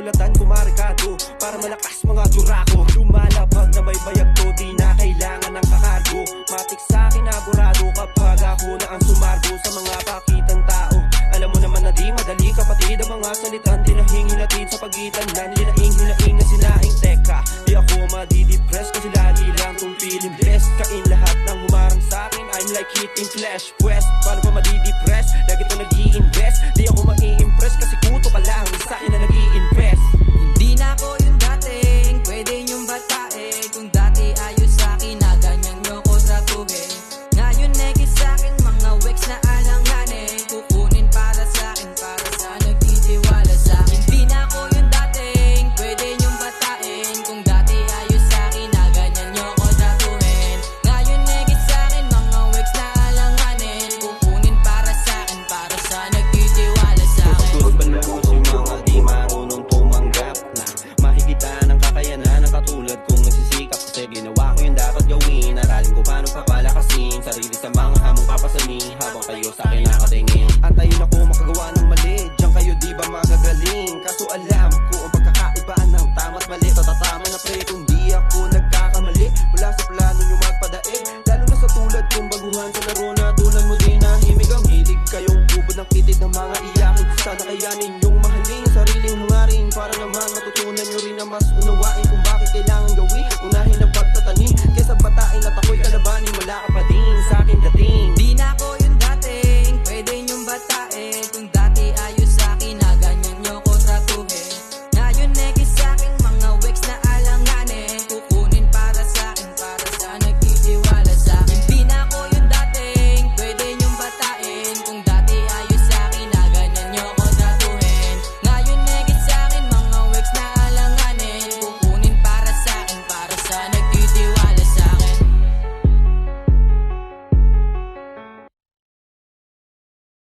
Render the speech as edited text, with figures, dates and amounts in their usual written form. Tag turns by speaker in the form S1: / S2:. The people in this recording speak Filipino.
S1: sulatan kumarikado para malakas mga durako. Lumalapag na may bayagto, di na kailangan ng kakargo. Matik sa akin aburado kapag ako na ang sumargo sa mga pakitang tao. Alam mo naman na di madali kapatid ang mga salitan, di nahing-hinatid sa pagitan na nilinaing-hinaing na sinaing. Teka, di ako madidepress kasi lagi lang kung feeling blessed. Kain lahat ng humarang sa akin, I'm like hitting flash west. Paano pa madidepress? Lagi to nag-i-invest. Di ako mai-impress kasi kuto ka lang sa akin na nag-i-invest.
S2: Hindi na ako yung dating pwede nyong batain. Kung dati ayos sa akin na ganyan nyo ko tratuhin. Ngayon negis sa akin mga weeks na alanganin. Kukunin para sa akin, para sa nagtitiwala sa akin. Hindi na ako yung dating pwede nyong batain. Kung dati ayos sa akin na ganyan nyo ko tratuhin. Ngayon negis sa akin mga weeks na alanganin. Kukunin para sa akin, para sa nagtitiwala sa akin.
S1: Tulog ba lang yung mga di marunong tumanggap na mahigita ng kakayanan ng katulad kong nagsisikap. Kasi ginawa ko yung dapat gawin. Aralin ko paano papalakasin sarili sa mga hamong papasanin habang kayo sa akin nakatingin. Antayin ako makagawa ng mali, diyan kayo di ba magagaling? Kaso alam ko ang pagkakaibaan ng tama't mali. Tatatama na pre kung di ako nagkakamali. Wala sa plano nyo magpadaig, lalo na sa tulad kong baguhan sa laro na tulad mo din nahimig. Ang hilig kayong ubod ng kitid ng mga iyakin. Sana kayanin